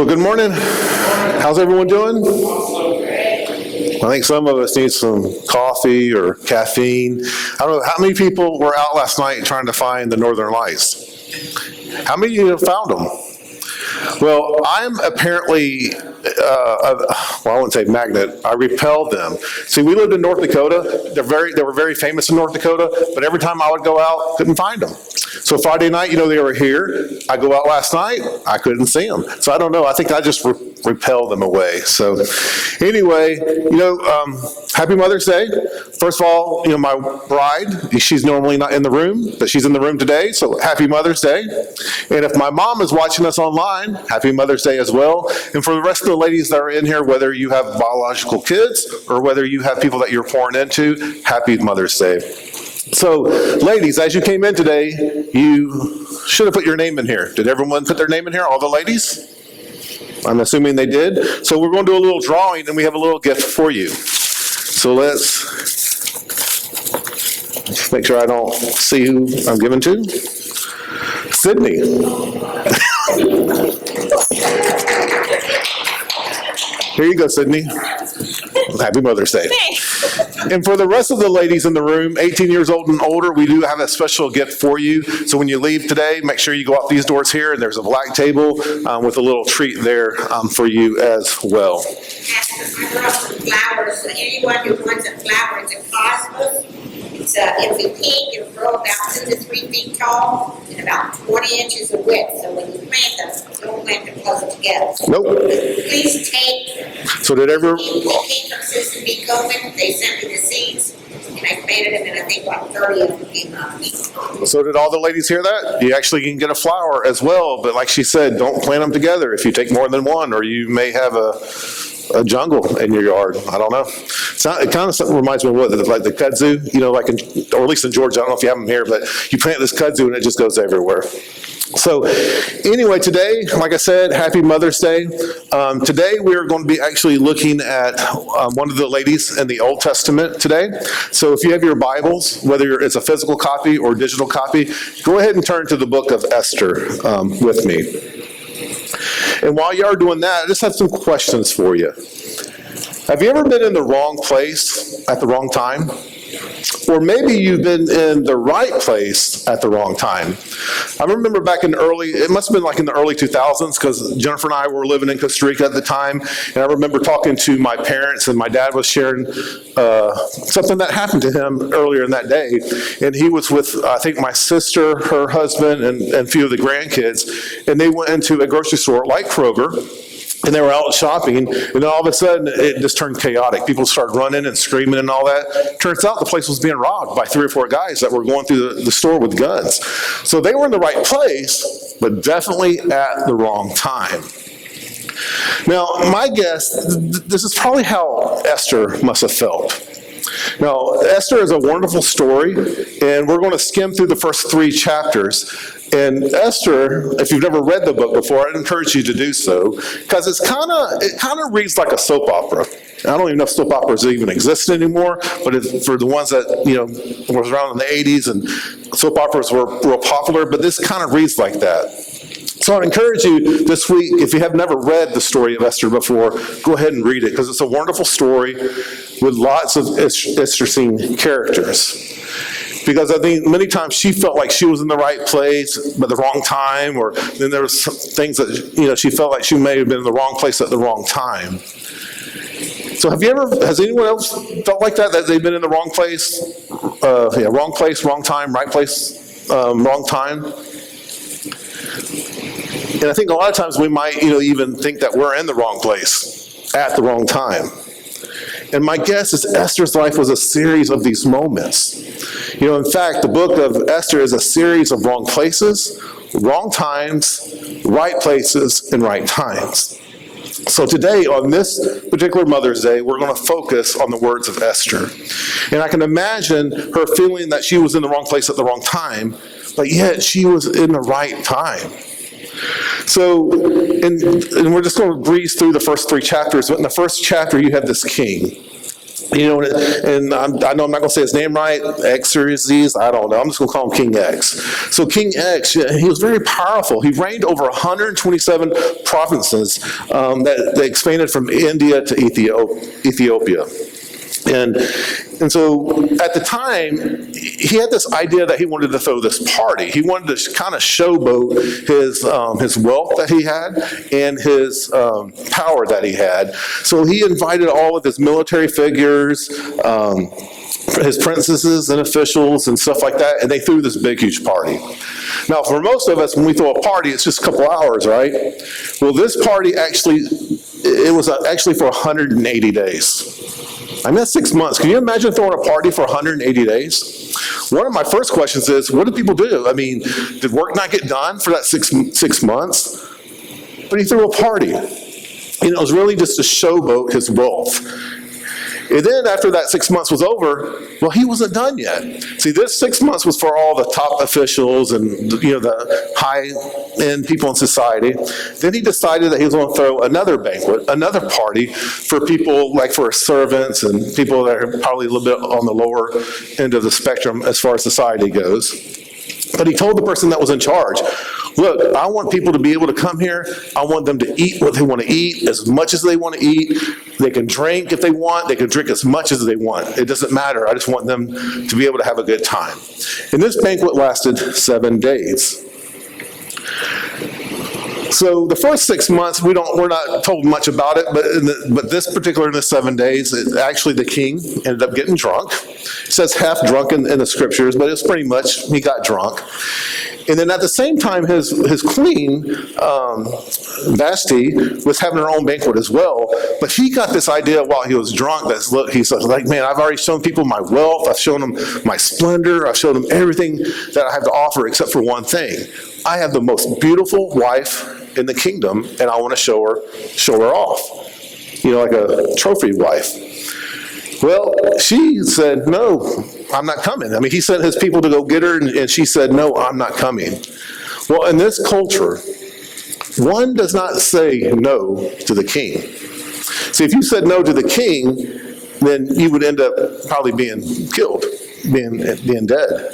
Well, good morning. How's everyone doing? I think some of us need some coffee or caffeine. I don't know, how many people were out last night trying to find the Northern Lights? How many of you have found them? Well, I'm apparently, I wouldn't say magnet, I repelled them. See, we lived in North Dakota. They were very famous in North Dakota, but every time I would go out, couldn't find them. So Friday night, they were here. I go out last night, I couldn't see them. So I don't know, I think I just repelled them away. So anyway, happy Mother's Day. First of all, my bride, she's normally not in the room, but she's in the room today, so happy Mother's Day. And if my mom is watching us online, happy Mother's Day as well. And for the rest of the ladies that are in here, whether you have biological kids or whether you have people that you're pouring into, happy Mother's Day. So, ladies, as you came in today, you should have put your name in here. Did everyone put their name in here, all the ladies? I'm assuming they did. So we're going to do a little drawing, and we have a little gift for you. So let's make sure I don't see who I'm giving to. Sydney. Here you go, Sydney. Happy Mother's Day. And for the rest of the ladies in the room, 18 years old and older, we do have a special gift for you. So when you leave today, make sure you go out these doors here, and there's a black table with a little treat there for you as well. I brought some flowers. So anyone who wants a flower, it's a cosmos. It's a pink. It'll grow about 2 to 3 feet tall and about 20 inches of width. So when you plant them, don't plant them close together. Nope. Please take. So did ever? They came from Susan B. Coleman. They sent me the seeds, and I planted them, and I think about 30 of them came up. So did all the ladies hear that? You actually can get a flower as well, but like she said, don't plant them together. If you take more than one, or you may have a jungle in your yard. I don't know. It kind of reminds me of what, like the kudzu, or at least in Georgia. I don't know if you have them here, but you plant this kudzu and it just goes everywhere. So anyway, today, like I said, happy Mother's Day. Today we're going to be actually looking at one of the ladies in the Old Testament today. So if you have your Bibles, whether it's a physical copy or digital copy, go ahead and turn to the book of Esther with me. And while you are doing that, I just have some questions for you. Have you ever been in the wrong place at the wrong time? Or maybe you've been in the right place at the wrong time. I remember back in it must have been like in the early 2000s, because Jennifer and I were living in Costa Rica at the time, and I remember talking to my parents, and my dad was sharing something that happened to him earlier in that day, and he was with, I think, my sister, her husband, and a few of the grandkids, and they went into a grocery store like Kroger, and they were out shopping, and then all of a sudden, it just turned chaotic. People started running and screaming and all that. Turns out the place was being robbed by 3 or 4 guys that were going through the store with guns. So they were in the right place, but definitely at the wrong time. Now, my guess, this is probably how Esther must have felt. Now, Esther is a wonderful story, and we're going to skim through the first 3 chapters. And Esther, if you've never read the book before, I'd encourage you to do so, because it kind of reads like a soap opera. I don't even know if soap operas even exist anymore, but for the ones that was around in the 80s, and soap operas were real popular, but this kind of reads like that. So I'd encourage you this week, if you have never read the story of Esther before, go ahead and read it, because it's a wonderful story with lots of interesting characters. Because I think many times she felt like she was in the right place but the wrong time, or then there was some things that she felt like she may have been in the wrong place at the wrong time. So has anyone else felt like that they've been in the wrong place? Wrong place, wrong time, right place, wrong time. And I think a lot of times we might even think that we're in the wrong place at the wrong time. And my guess is Esther's life was a series of these moments. In fact, the book of Esther is a series of wrong places, wrong times, right places, and right times. So today, on this particular Mother's Day, we're going to focus on the words of Esther. And I can imagine her feeling that she was in the wrong place at the wrong time, but yet she was in the right time. So, and we're just going to breeze through the first 3 chapters. But in the first chapter, you have this king. You know, and I know I'm not going to say his name right, Xerxes, I don't know. I'm just going to call him King X. So King X, he was very powerful. He reigned over 127 provinces that expanded from India to Ethiopia. And so at the time, he had this idea that he wanted to throw this party. He wanted to kind of showboat his wealth that he had and his power that he had. So he invited all of his military figures, his princesses and officials and stuff like that, and they threw this big, huge party. Now, for most of us, when we throw a party, it's just a couple hours, right? Well, this party it was actually for 180 days. I mean, that's 6 months. Can you imagine throwing a party for 180 days? One of my first questions is, what did people do? I mean, did work not get done for that six months? But he threw a party. It was really just to showboat his wealth. And then after that 6 months was over, well, he wasn't done yet. See, this 6 months was for all the top officials and, the high-end people in society. Then he decided that he was going to throw another banquet, another party for people, like for servants and people that are probably a little bit on the lower end of the spectrum as far as society goes. But he told the person that was in charge, look, I want people to be able to come here. I want them to eat what they want to eat, as much as they want to eat. They can drink if they want. They can drink as much as they want. It doesn't matter. I just want them to be able to have a good time. And this banquet lasted 7 days. So the first 6 months, we're not told much about it, but this particular in the 7 days, actually the king ended up getting drunk. It says half drunk in the scriptures, but it's pretty much he got drunk. And then at the same time, his queen, Vashti, was having her own banquet as well. But he got this idea while he was drunk that, he said, like, man, I've already shown people my wealth. I've shown them my splendor. I've shown them everything that I have to offer except for one thing. I have the most beautiful wife in the kingdom, and I want to show her off. Like a trophy wife. Well, she said, no, I'm not coming. I mean, he sent his people to go get her, and she said, no, I'm not coming. Well, in this culture, one does not say no to the king. See, if you said no to the king, then you would end up probably being killed, being dead.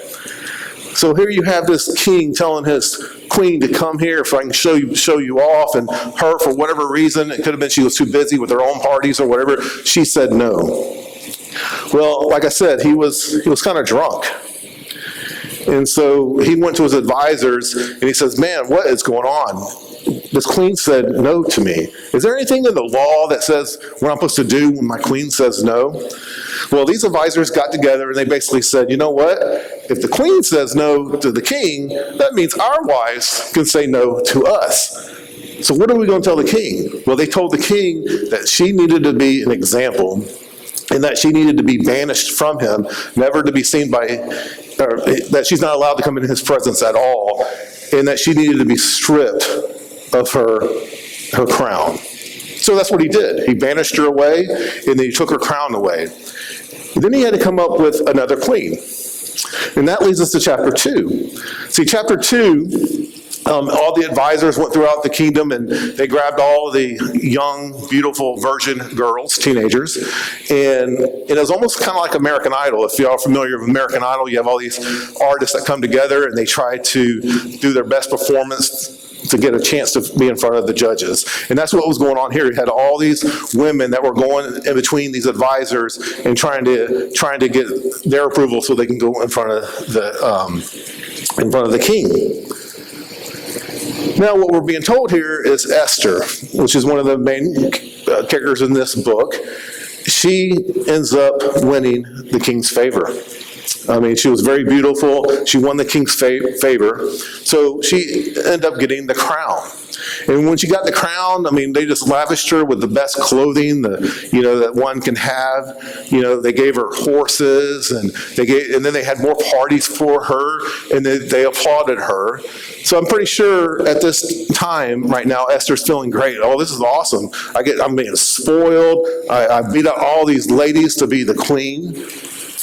So here you have this king telling his queen to come here if I can show you off, and her, for whatever reason, it could have been she was too busy with her own parties or whatever, she said no. Well, like I said, he was kind of drunk. And so he went to his advisors and he says, man, what is going on? This queen said no to me. Is there anything in the law that says what I'm supposed to do when my queen says no? Well, these advisors got together and they basically said, you know what? If the queen says no to the king, that means our wives can say no to us. So what are we going to tell the king? Well, they told the king that she needed to be an example and that she needed to be banished from him, never to be seen by, or that she's not allowed to come into his presence at all, and that she needed to be stripped of her crown. So that's what he did. He banished her away, and then he took her crown away. And then he had to come up with another queen. And that leads us to chapter 2. See, chapter 2, all the advisors went throughout the kingdom and they grabbed all the young, beautiful virgin girls, teenagers, and it was almost kind of like American Idol. If y'all are familiar with American Idol, you have all these artists that come together and they try to do their best performance to get a chance to be in front of the judges. And that's what was going on here. You had all these women that were going in between these advisors and trying to get their approval so they can go in front of the king. Now, what we're being told here is Esther, which is one of the main characters in this book. She ends up winning the king's favor. I mean, she was very beautiful. She won the king's favor. So she ended up getting the crown. And when she got the crown, I mean, they just lavished her with the best clothing that one can have. They gave her horses, and then they had more parties for her, and they applauded her. So I'm pretty sure at this time right now, Esther's feeling great. Oh, this is awesome. I'm being spoiled. I beat out all these ladies to be the queen.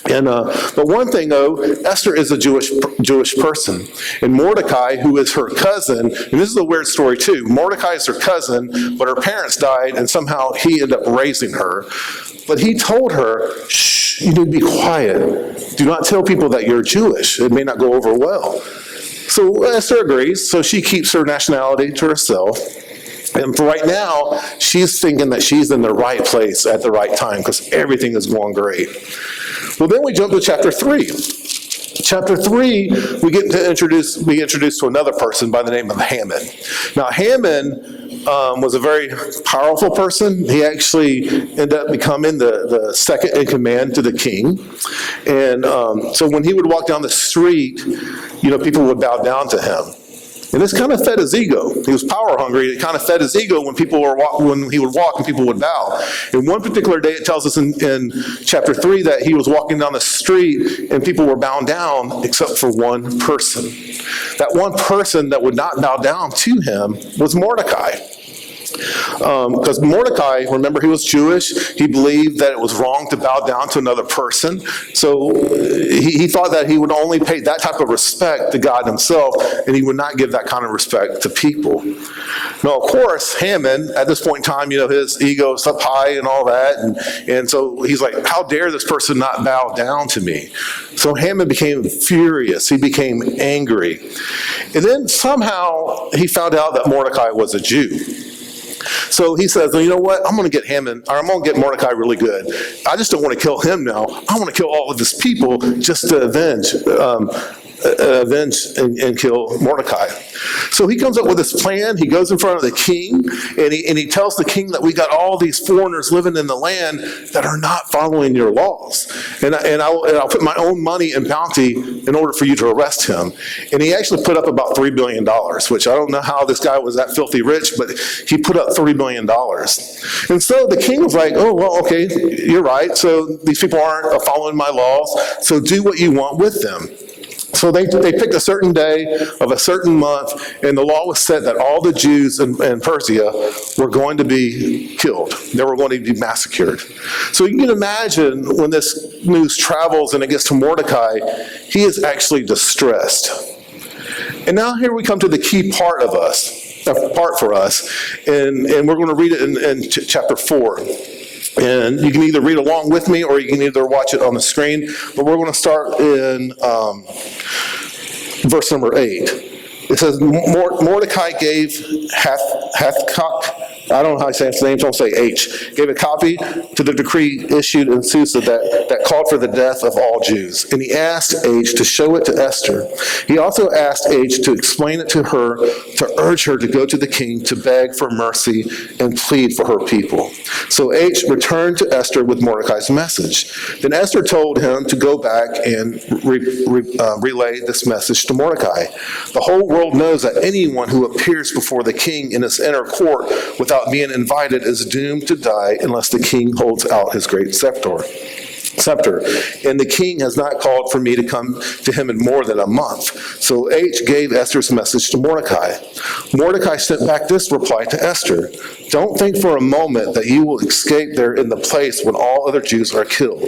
And but one thing though, Esther is a Jewish person, and Mordecai, who is her cousin, and this is a weird story too. Mordecai is her cousin, but her parents died, and somehow he ended up raising her. But he told her, shh, you need to be quiet. Do not tell people that you're Jewish. It may not go over well. So Esther agrees, so she keeps her nationality to herself. And for right now, she's thinking that she's in the right place at the right time because everything is going great. Well, then we jump to chapter 3. Chapter 3, we get to be introduced to another person by the name of Haman. Now, Haman was a very powerful person. He actually ended up becoming the second in command to the king. And so when he would walk down the street, people would bow down to him. And this kind of fed his ego. He was power hungry. It kind of fed his ego when when he would walk and people would bow. And one particular day, it tells us in chapter 3 that he was walking down the street and people were bowing down except for one person. That one person that would not bow down to him was Mordecai. Because Mordecai, remember, he was Jewish. He believed that it was wrong to bow down to another person. So he thought that he would only pay that type of respect to God himself, and he would not give that kind of respect to people. Now, of course, Haman, at this point in time, his ego is up high and all that. And so he's like, how dare this person not bow down to me? So Haman became furious. He became angry. And then somehow he found out that Mordecai was a Jew. So he says, well, you know what? I'm going to get Haman, or I'm going to get Mordecai really good. I just don't want to kill him now. I want to kill all of his people just to avenge and kill Mordecai. So he comes up with this plan. He goes in front of the king, and he tells the king that we got all these foreigners living in the land that are not following your laws. And I'll put my own money and bounty in order for you to arrest him. And he actually put up about $3 billion, which I don't know how this guy was that filthy rich, but he put up $3 billion. And so the king was like, oh, well, okay, you're right. So these people aren't following my laws, so do what you want with them. So they picked a certain day of a certain month, and the law was set that all the Jews in Persia were going to be killed. They were going to be massacred. So you can imagine when this news travels and it gets to Mordecai, he is actually distressed. And now here we come to the key part for us, and we're going to read it in chapter 4. And you can either read along with me or you can either watch it on the screen. But we're going to start in verse number 8. It says, Mordecai gave Hathcock, I don't know how I say his name, so I'll say H, gave a copy to the decree issued in Susa that called for the death of all Jews. And he asked H to show it to Esther. He also asked H to explain it to her, to urge her to go to the king to beg for mercy and plead for her people. So H returned to Esther with Mordecai's message. Then Esther told him to go back and relay this message to Mordecai. The whole world knows that anyone who appears before the king in his inner court without being invited is doomed to die unless the king holds out his great scepter. And the king has not called for me to come to him in more than a month. So H gave Esther's message to Mordecai. Mordecai sent back this reply to Esther. Don't think for a moment that you will escape there in the place when all other Jews are killed.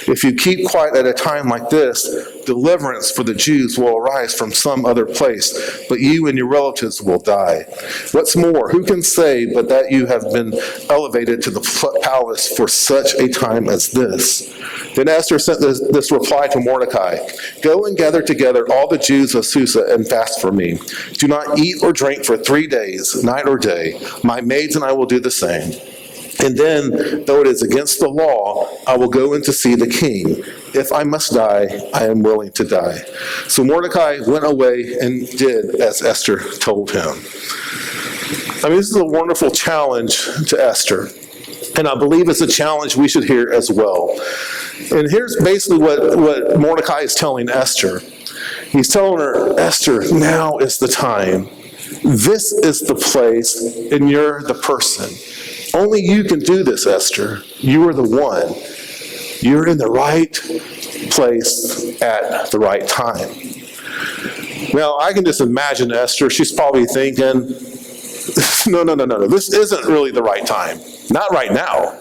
If you keep quiet at a time like this, deliverance for the Jews will arise from some other place, but you and your relatives will die. What's more, who can say but that you have been elevated to the palace for such a time as this? Then Esther sent this reply to Mordecai. Go and gather together all the Jews of Susa and fast for me. Do not eat or drink for 3 days, night or day. My maids and I will do the same. And then, though it is against the law, I will go in to see the king. If I must die, I am willing to die. So Mordecai went away and did as Esther told him. I mean, this is a wonderful challenge to Esther. And I believe it's a challenge we should hear as well. And here's basically what Mordecai is telling Esther. He's telling her, Esther, now is the time. This is the place, and you're the person. Only you can do this, Esther. You are the one. You're in the right place at the right time. Now, I can just imagine Esther. She's probably thinking, no. This isn't really the right time. Not right now.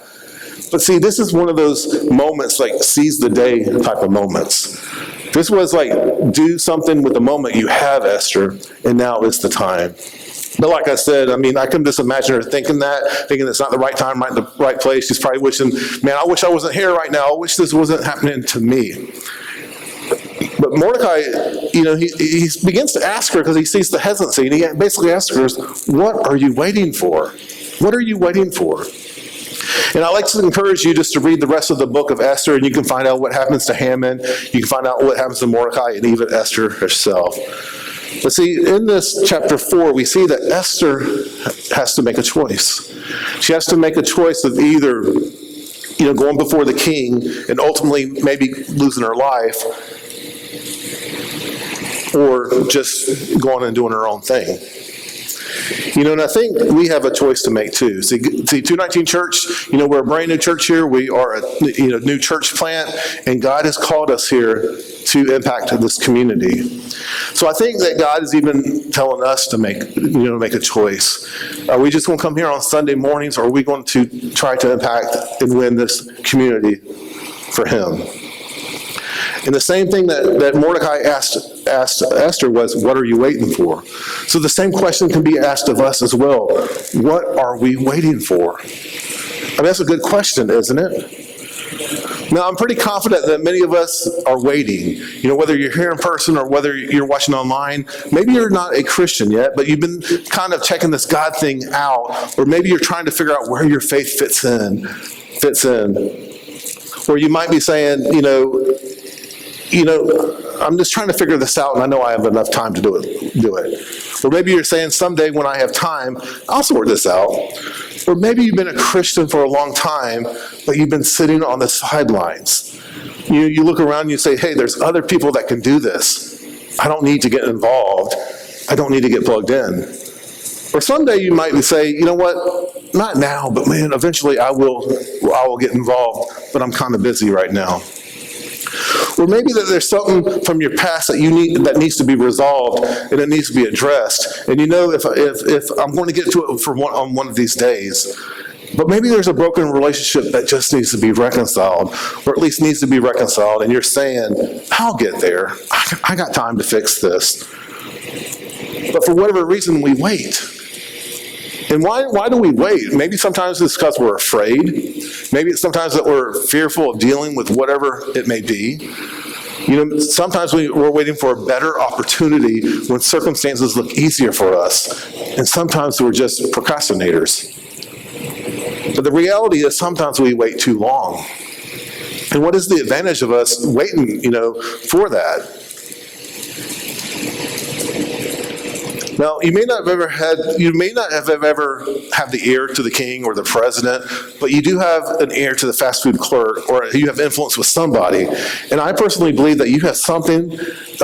But see, this is one of those moments, like seize the day type of moments. This was like, do something with the moment you have, Esther, and now is the time. But like I said, I mean, I can just imagine her thinking it's not the right time, right in the right place. She's probably wishing, man, I wish I wasn't here right now. I wish this wasn't happening to me. But Mordecai, he begins to ask her because he sees the hesitancy, and he basically asks her, what are you waiting for? What are you waiting for? And I'd like to encourage you just to read the rest of the book of Esther, and you can find out what happens to Haman. You can find out what happens to Mordecai and even Esther herself. But see, in this chapter 4, we see that Esther has to make a choice. She has to make a choice of either, going before the king and ultimately maybe losing her life, or just going and doing her own thing. And I think we have a choice to make too. See 219 Church, we're a brand new church here. We are a new church plant, and God has called us here to impact this community. So I think that God is even telling us to make a choice. Are we just going to come here on Sunday mornings, or are we going to try to impact and win this community for Him? And the same thing that Mordecai asked Esther was, what are you waiting for? So the same question can be asked of us as well. What are we waiting for? I mean, that's a good question, isn't it? Now, I'm pretty confident that many of us are waiting. Whether you're here in person or whether you're watching online, maybe you're not a Christian yet, but you've been kind of checking this God thing out, or maybe you're trying to figure out where your faith fits in. Or you might be saying, I'm just trying to figure this out, and I know I have enough time to do it. Or maybe you're saying, someday when I have time, I'll sort this out. Or maybe you've been a Christian for a long time, but you've been sitting on the sidelines. You look around and you say, hey, there's other people that can do this. I don't need to get involved. I don't need to get plugged in. Or someday you might say, you know what, not now, but man, eventually I will get involved, but I'm kind of busy right now. Or maybe that there's something from your past that needs to be resolved, and it needs to be addressed. And if I'm going to get to it on one of these days, but maybe there's a broken relationship that just needs to be reconciled, or at least needs to be reconciled, and you're saying, I'll get there. I got time to fix this. But for whatever reason, we wait. And why do we wait? Maybe sometimes it's because we're afraid. Maybe it's sometimes that we're fearful of dealing with whatever it may be. Sometimes we're waiting for a better opportunity when circumstances look easier for us. And sometimes we're just procrastinators. But the reality is sometimes we wait too long. And what is the advantage of us waiting, for that? Now, you may not have ever had the ear to the king or the president, but you do have an ear to the fast food clerk, or you have influence with somebody. And I personally believe that you have something there's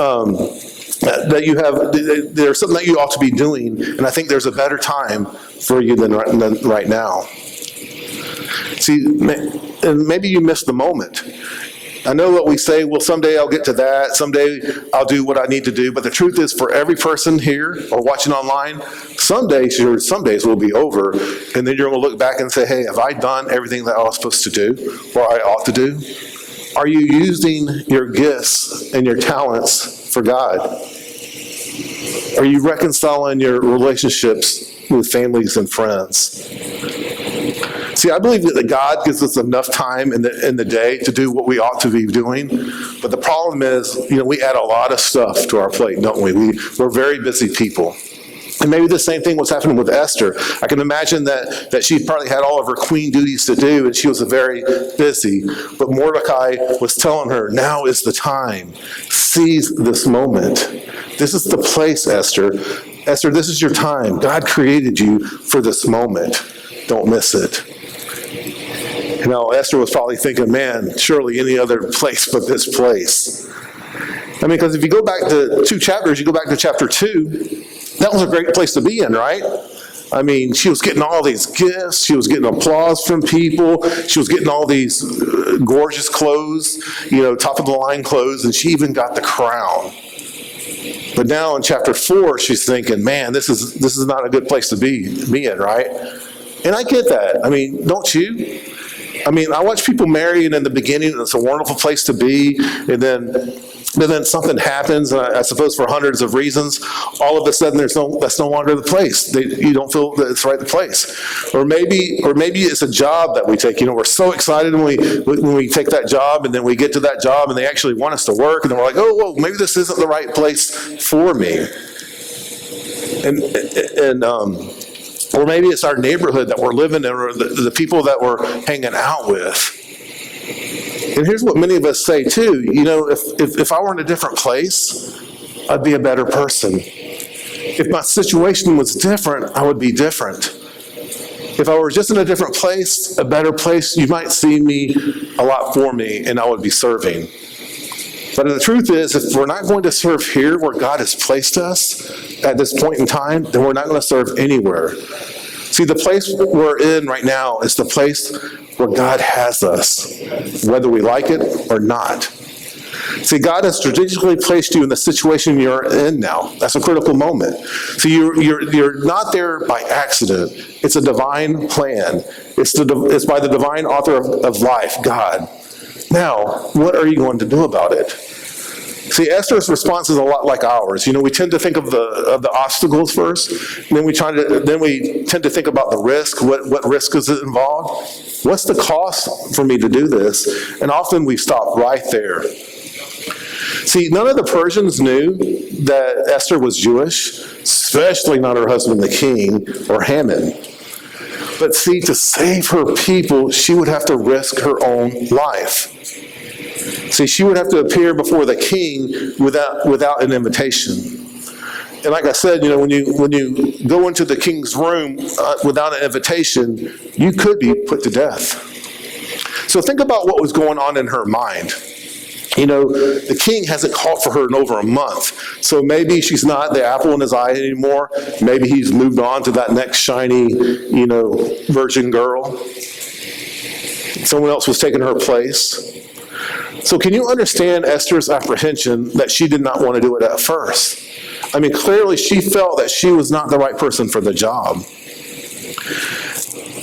something that you ought to be doing, and I think there's a better time for you than right now. See, and maybe you missed the moment. I know what we say, well, someday I'll get to that, someday I'll do what I need to do, but the truth is, for every person here or watching online, some days will be over, and then you're going to look back and say, hey, have I done everything that I was supposed to do, or I ought to do? Are you using your gifts and your talents for God? Are you reconciling your relationships with families and friends? See, I believe that God gives us enough time in the day to do what we ought to be doing. But the problem is, we add a lot of stuff to our plate, don't we? We're very busy people. And maybe the same thing was happening with Esther. I can imagine that she probably had all of her queen duties to do, and she was very busy. But Mordecai was telling her, now is the time. Seize this moment. This is the place, Esther. Esther, this is your time. God created you for this moment. Don't miss it. Esther was probably thinking, man, surely any other place but this place. I mean, because if you go back to 2 chapters, you go back to chapter 2, that was a great place to be in, right? I mean, she was getting all these gifts. She was getting applause from people. She was getting all these gorgeous clothes, top of the line clothes, and she even got the crown. But now in chapter 4, she's thinking, man, this is not a good place to be in, right? And I get that. I mean, don't you? I mean, I watch people marry, and in the beginning, it's a wonderful place to be, and then But then something happens, and I suppose for hundreds of reasons, all of a sudden that's no longer the place. You don't feel that it's right the place. Or maybe it's a job that we take. We're so excited when we take that job, and then we get to that job and they actually want us to work, and then we're like, oh, well, maybe this isn't the right place for me. Or maybe it's our neighborhood that we're living in, or the people that we're hanging out with. And here's what many of us say too, if I were in a different place, I'd be a better person. If my situation was different, I would be different. If I were just in a different place, a better place, you might see me a lot for me, and I would be serving. But the truth is, if we're not going to serve here where God has placed us at this point in time, then we're not going to serve anywhere. See, the place we're in right now is the place where God has us, whether we like it or not. See, God has strategically placed you in the situation you're in now. That's a critical moment. See, you're not there by accident. It's a divine plan. It's by the divine author of life, God. Now, what are you going to do about it? See, Esther's response is a lot like ours. We tend to think of the obstacles first, and then we tend to think about the risk. What risk is it involved? What's the cost for me to do this? And often we stop right there. See, none of the Persians knew that Esther was Jewish, especially not her husband, the king, or Haman. But see, to save her people, she would have to risk her own life. See, she would have to appear before the king without an invitation. And like I said, when you go into the king's room without an invitation, you could be put to death. So think about what was going on in her mind. The king hasn't called for her in over a month. So maybe she's not the apple in his eye anymore. Maybe he's moved on to that next shiny, virgin girl. Someone else was taking her place. So can you understand Esther's apprehension that she did not want to do it at first? Clearly she felt that she was not the right person for the job.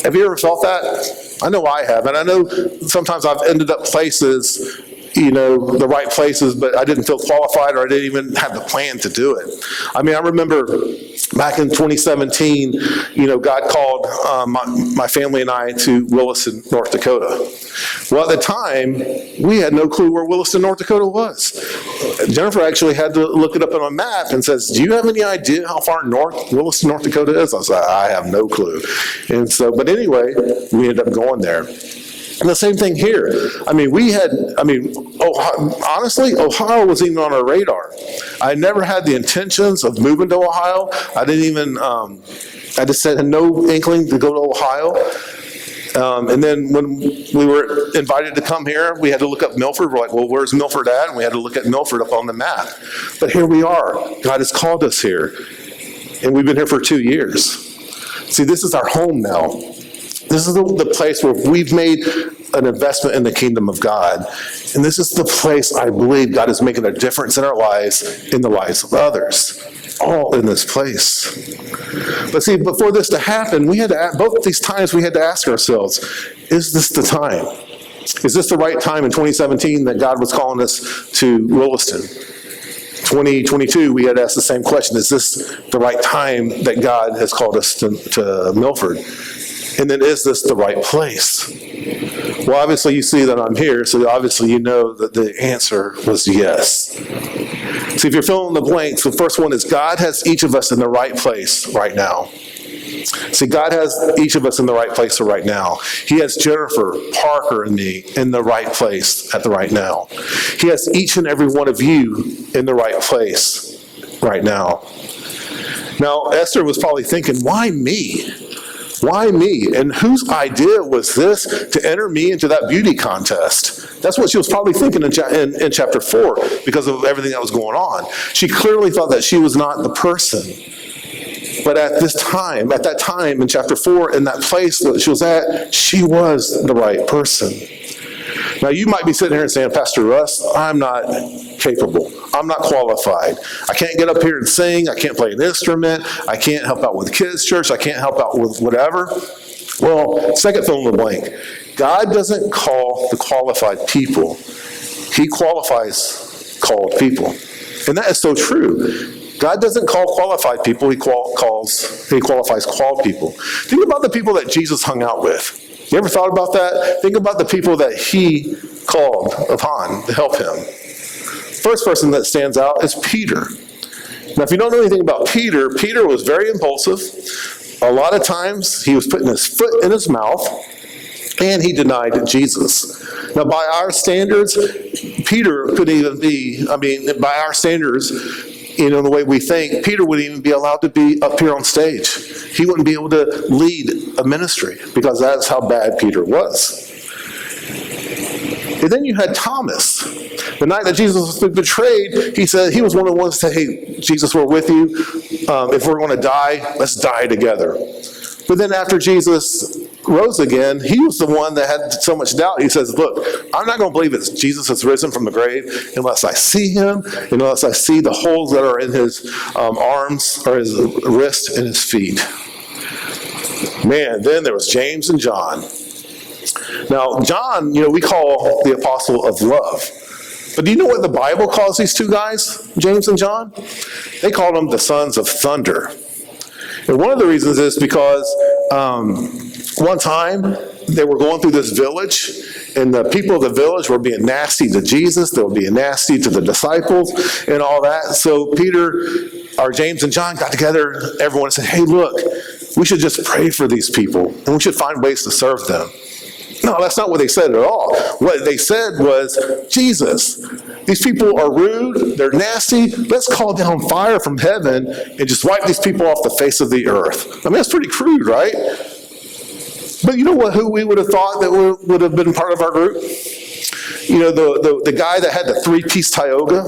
Have you ever felt that? I know I have. And I know sometimes I've ended up places, the right places, but I didn't feel qualified, or I didn't even have the plan to do it. I remember back in 2017, God called my family and I to Williston, North Dakota. Well, at the time, we had no clue where Williston, North Dakota was. Jennifer actually had to look it up on a map and says, do you have any idea how far north Williston, North Dakota is? I was like, I have no clue. And so, but anyway, we ended up going there. And the same thing here. Honestly, Ohio wasn't even on our radar. I never had the intentions of moving to Ohio. I didn't even, I just had no inkling to go to Ohio. And then when we were invited to come here, we had to look up Milford. We're like, well, where's Milford at? And we had to look at Milford up on the map. But here we are. God has called us here. And we've been here for 2 years. See, this is our home now. This is the place where we've made an investment in the kingdom of God. And this is the place I believe God is making a difference in our lives, in the lives of others. All in this place. But see, before this to happen, both these times we had to ask ourselves, is this the time? Is this the right time in 2017 that God was calling us to Williston? 2022, we had asked the same question, is this the right time that God has called us to Milford? And then, is this the right place? Well, obviously you see that I'm here, so obviously you know that the answer was yes. See, if you're filling in the blanks, the first one is God has each of us in the right place right now. See, God has each of us in the right place right now. He has Jennifer, Parker, and me in the right place at the right now. He has each and every one of you in the right place right now. Now, Esther was probably thinking, why me? Why me? And whose idea was this to enter me into that beauty contest? That's what she was probably thinking in chapter 4 because of everything that was going on. She clearly thought that she was not the person. But at that time in chapter 4, in that place that she was at, she was the right person. Now, you might be sitting here and saying, Pastor Russ, I'm not capable. I'm not qualified. I can't get up here and sing. I can't play an instrument. I can't help out with kids' church. I can't help out with whatever. Well, second fill in the blank. God doesn't call the qualified people. He qualifies called people. And that is so true. God doesn't call qualified people, he qualifies called people. Think about the people that Jesus hung out with. You ever thought about that? Think about the people that he called upon to help him. First person that stands out is Peter. Now, if you don't know anything about Peter, Peter was very impulsive. A lot of times he was putting his foot in his mouth, and he denied Jesus. Now, by our standards, Peter couldn't even be, by our standards, the way we think, Peter wouldn't even be allowed to be up here on stage. He wouldn't be able to lead a ministry because that's how bad Peter was. And then you had Thomas. The night that Jesus was betrayed, he said he was one of the ones that said, hey, Jesus, we're with you. If we're going to die, let's die together. But then after Jesus rose again, he was the one that had so much doubt. He says, look, I'm not going to believe that Jesus has risen from the grave unless I see him, unless I see the holes that are in his arms or his wrist and his feet. Man, then there was James and John. Now, John, we call the apostle of love. But do you know what the Bible calls these two guys, James and John? They call them the sons of thunder. And one of the reasons is because one time they were going through this village, and the people of the village were being nasty to Jesus. They were being nasty to the disciples and all that. So Peter, or James and John got together, everyone said, hey, look, we should just pray for these people, and we should find ways to serve them. No, that's not what they said at all. What they said was, Jesus, these people are rude, they're nasty, let's call down fire from heaven and just wipe these people off the face of the earth. That's pretty crude, right? But you know what? Who we would have thought that would have been part of our group? The guy that had the three-piece Tioga,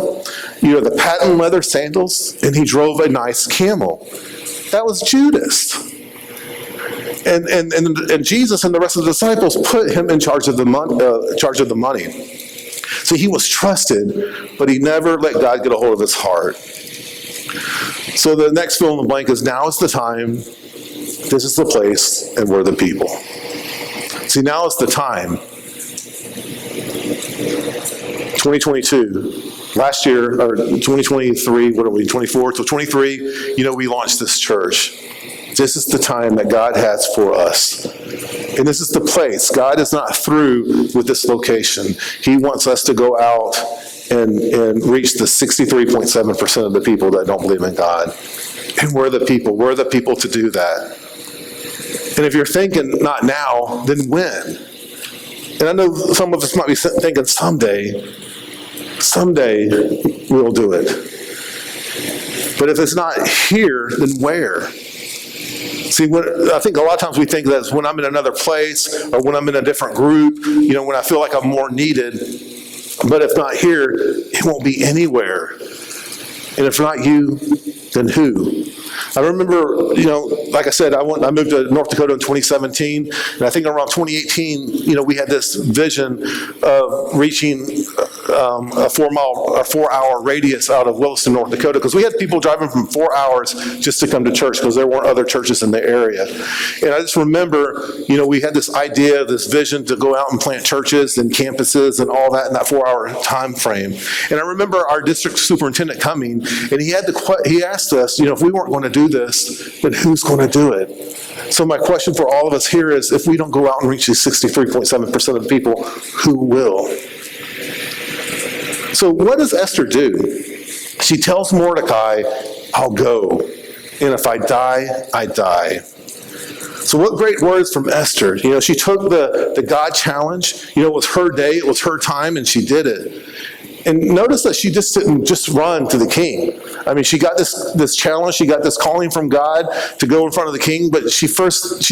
the patent leather sandals, and he drove a nice camel. That was Judas. And Jesus and the rest of the disciples put him in charge of the money. So he was trusted, but he never let God get a hold of his heart. So the next fill in the blank is, now is the time, this is the place, and we're the people. See, now is the time. 2022. Last year, or 2023, what are we, 24? So 23, we launched this church. This is the time that God has for us. And this is the place. God is not through with this location. He wants us to go out and reach the 63.7% of the people that don't believe in God. And we're the people. We're the people to do that. And if you're thinking, not now, then when? And I know some of us might be thinking, someday we'll do it. But if it's not here, then where? See, I think a lot of times we think that it's when I'm in another place or when I'm in a different group, when I feel like I'm more needed. But if not here, it won't be anywhere. And if not you, then who? I remember, like I said, I moved to North Dakota in 2017, and I think around 2018, we had this vision of reaching a 4-hour radius out of Williston, North Dakota, because we had people driving from 4 hours just to come to church because there weren't other churches in the area. And I just remember, we had this idea, this vision to go out and plant churches and campuses and all that in that 4-hour time frame. And I remember our district superintendent coming, and he asked us, if we weren't going to do this, then who's going to do it? So my question for all of us here is, if we don't go out and reach these 63.7% of the people, who will? So what does Esther do? She tells Mordecai, I'll go. And if I die, I die. So what great words from Esther. She took the God challenge. It was her day, it was her time, and she did it. And notice that she just didn't just run to the king. She got this challenge, she got this calling from God to go in front of the king, but she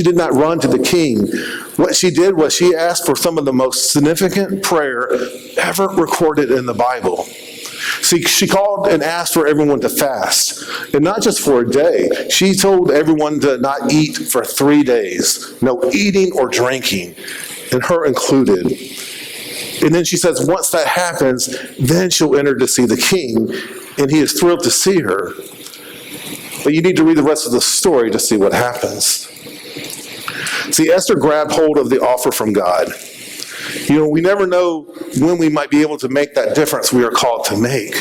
did not run to the king. What she did was she asked for some of the most significant prayer ever recorded in the Bible. See, she called and asked for everyone to fast, and not just for a day. She told everyone to not eat for 3 days, no eating or drinking, and her included. And then she says, once that happens, then she'll enter to see the king, and he is thrilled to see her. But you need to read the rest of the story to see what happens. See, Esther grabbed hold of the offer from God. We never know when we might be able to make that difference we are called to make.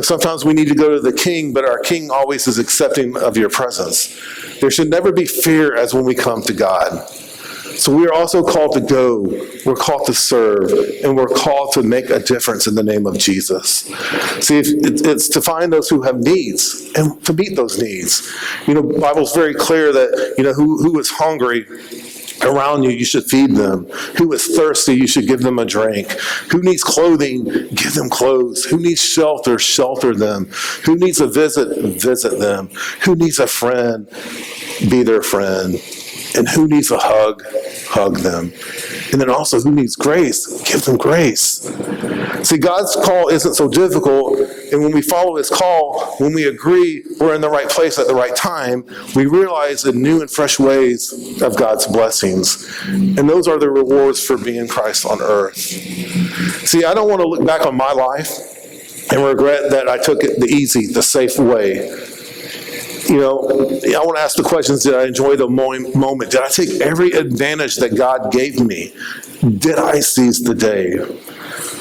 Sometimes we need to go to the king, but our king always is accepting of your presence. There should never be fear as when we come to God. So we are also called to go, we're called to serve, and we're called to make a difference in the name of Jesus. See, it's to find those who have needs and to meet those needs. The Bible's very clear that, who is hungry around you, you should feed them. Who is thirsty, you should give them a drink. Who needs clothing, give them clothes. Who needs shelter, shelter them. Who needs a visit, visit them. Who needs a friend, be their friend. And who needs a hug, hug them. And then also, who needs grace, give them grace. See, God's call isn't so difficult, and when we follow his call, when we agree we're in the right place at the right time, we realize in new and fresh ways of God's blessings. And those are the rewards for being Christ on earth. See, I don't want to look back on my life and regret that I took it the easy, the safe way. I want to ask the questions, did I enjoy the moment? Did I take every advantage that God gave me? Did I seize the day?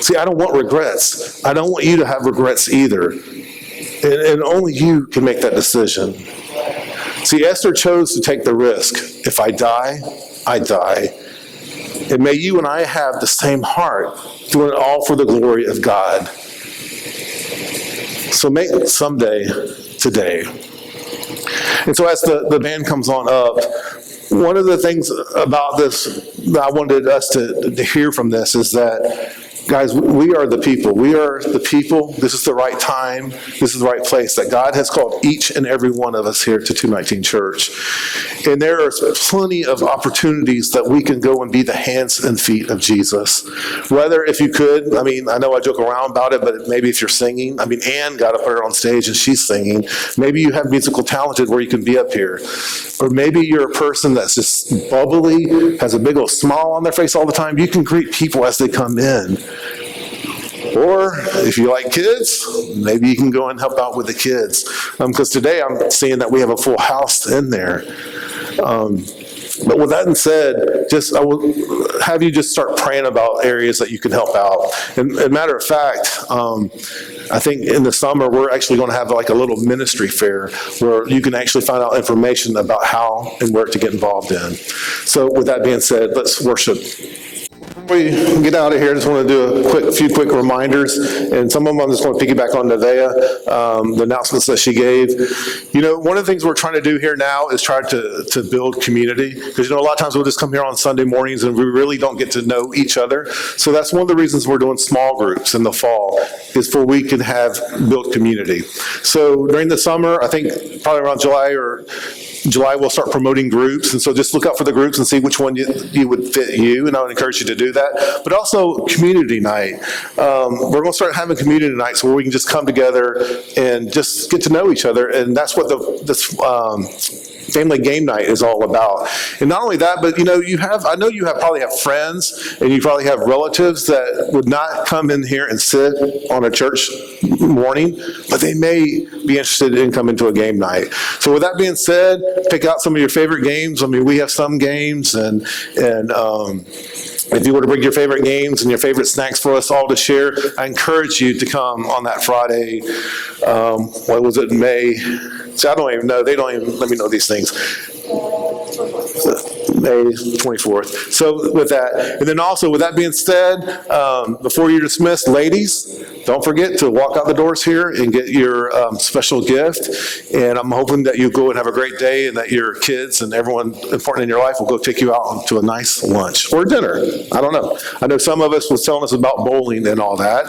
See, I don't want regrets. I don't want you to have regrets either. And only you can make that decision. See, Esther chose to take the risk. If I die, I die. And may you and I have the same heart, doing it all for the glory of God. So make someday today. And so as the band comes on up, one of the things about this that I wanted us to hear from this is that, guys, we are the people. We are the people. This is the right time. This is the right place that God has called each and every one of us here to 219 Church. And there are plenty of opportunities that we can go and be the hands and feet of Jesus. Whether, if you could, I know I joke around about it, but maybe if you're singing, Ann got up there on stage and she's singing. Maybe you have musical talented where you can be up here. Or maybe you're a person that's just bubbly, has a big old smile on their face all the time. You can greet people as they come in. Or if you like kids, maybe you can go and help out with the kids. Because today I'm seeing that we have a full house in there. But with that said, I will have you just start praying about areas that you can help out. And matter of fact, I think in the summer we're actually going to have like a little ministry fair where you can actually find out information about how and where to get involved in. So with that being said, let's worship. Before we get out of here, I just want to do a few quick reminders, and some of them I'm just going to piggyback on Nevaeh, the announcements that she gave. One of the things we're trying to do here now is try to build community, because a lot of times we'll just come here on Sunday mornings and we really don't get to know each other. So that's one of the reasons we're doing small groups in the fall, is for we can have built community. So during the summer, I think probably around July we'll start promoting groups, and so just look out for the groups and see which one you would fit you, and I would encourage you to do that. But also community night. We're going to start having community nights where we can just come together and just get to know each other, and that's what this family game night is all about. And not only that, but I know you probably have friends and you probably have relatives that would not come in here and sit on a church morning, but they may be interested in coming to a game night. So with that being said, pick out some of your favorite games. We have some games, and if you were to bring your favorite games and your favorite snacks for us all to share, I encourage you to come on that Friday. What was it, in May? See, I don't even know. They don't even let me know these things. May 24th. So with that, and then also with that being said, before you're dismissed, ladies, don't forget to walk out the doors here and get your special gift. And I'm hoping that you go and have a great day, and that your kids and everyone important in your life will go take you out to a nice lunch or dinner. I don't know. I know some of us was telling us about bowling and all that.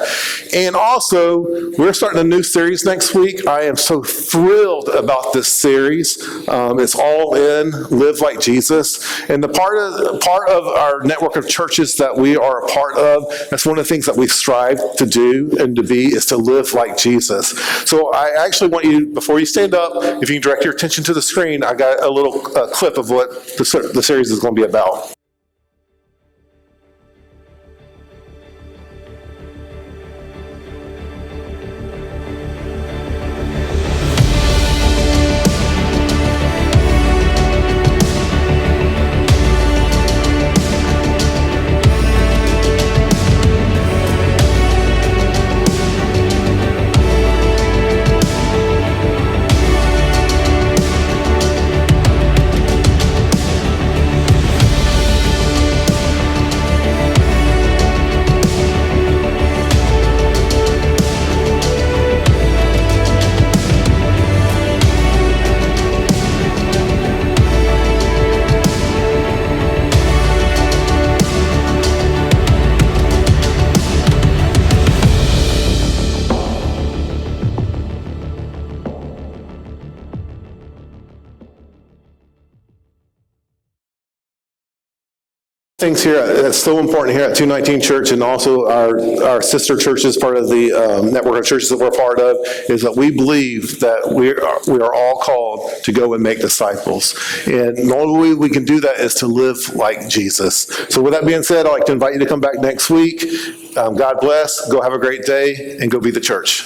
And also, we're starting a new series next week. I am so thrilled about this series. It's all in Live Like Jesus. And the part of our network of churches that we are a part of, that's one of the things that we strive to do and to be, is to live like Jesus. So I actually want you, before you stand up, if you can direct your attention to the screen, I got a little clip of what the series is going to be about. things here that's so important here at 219 Church, and also our sister churches, part of the network of churches that we're part of, is that we believe that we are all called to go and make disciples. And the only way we can do that is to live like Jesus. So with that being said, I'd like to invite you to come back next week. God bless. Go have a great day and go be the church.